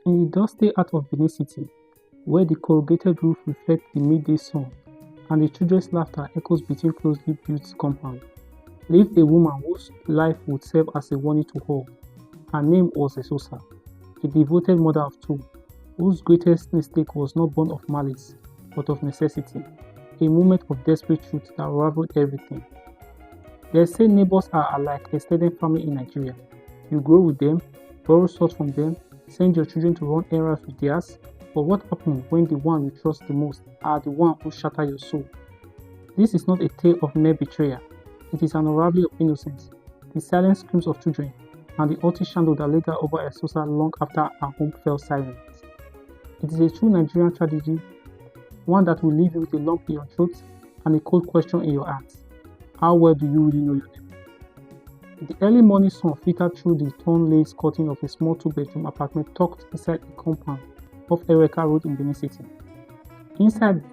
In the dusty heart of Benin City, where the corrugated roof reflects the midday sun and the children's laughter echoes between closely built compounds, lived a woman whose life would serve as a warning to all. Her name was Esosa, a devoted mother of two, whose greatest mistake was not born of malice, but of necessity, a moment of desperate truth that unraveled everything. They say neighbors are like extended family in Nigeria. You grow with them, borrow salt from them, send your children to run errands with theirs, but what happens when the one you trust the most are the one who shatter your soul? This is not a tale of mere betrayal. It is an unraveling of innocence, the silent screams of children, and the haughty shadow that lingered over Esosa long after her home fell silent. It is a true Nigerian tragedy, one that will leave you with a lump in your throat and a cold question in your heart. How well do you really know your neighbor? The early morning sun filtered through the torn-lace curtain of a small two-bedroom apartment tucked inside a compound off Ereka Road in Benin City. Inside,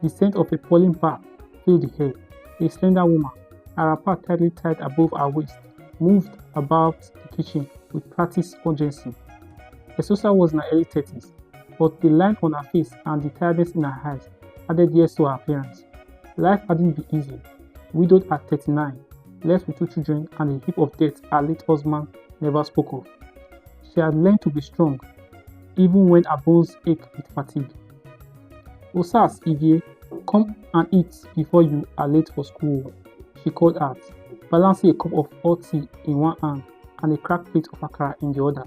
the scent of a pollen bar filled the air. A slender woman, her wrapper tightly tied above her waist, moved about the kitchen with practiced urgency. Esosa was in her early 30s, but the line on her face and the tiredness in her eyes added years to her appearance. Life hadn't been easy. Widowed at 39, left with two children and a heap of debt her late husband never spoke of. She had learned to be strong, even when her bones ached with fatigue. "Osas, Ivie, come and eat before you are late for school," she called out, balancing a cup of hot tea in one hand and a cracked plate of akara in the other.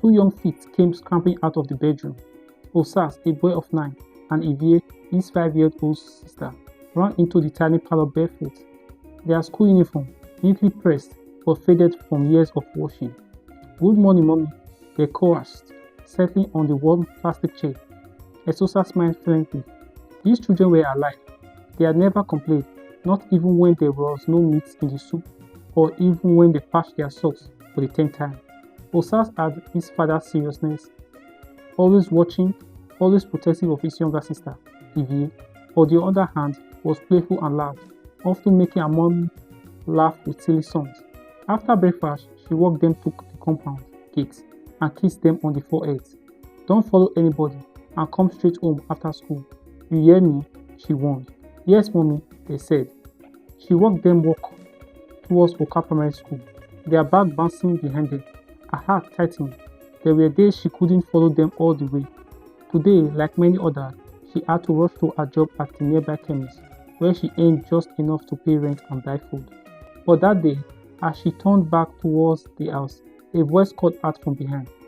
Two young feet came scrambling out of the bedroom. Osas, a boy of 9, and Ivie, his 5-year-old sister, ran into the tiny parlor barefoot. Their school uniform, neatly pressed but faded from years of washing. "Good morning, Mommy," they chorused, settling on the warm plastic chair. Esosa smiled faintly. These children were alive. They had never complained, not even when there was no meat in the soup, or even when they patched their socks for the 10th time. Osas had his father's seriousness, always watching, always protective of his younger sister, Ivie. On the other hand, was playful and loud, often making her mom laugh with silly songs. After breakfast, she walked them to the compound gate and kissed them on the foreheads. "Don't follow anybody and come straight home after school. You hear me?" she warned. "Yes, Mommy," they said. She walked them towards Oka Primary School, their bag bouncing behind them. Her heart tightened. There were days she couldn't follow them all the way. Today, like many others, she had to rush to her job at the nearby chemist, where she earned just enough to pay rent and buy food. But that day, as she turned back towards the house, a voice called out from behind.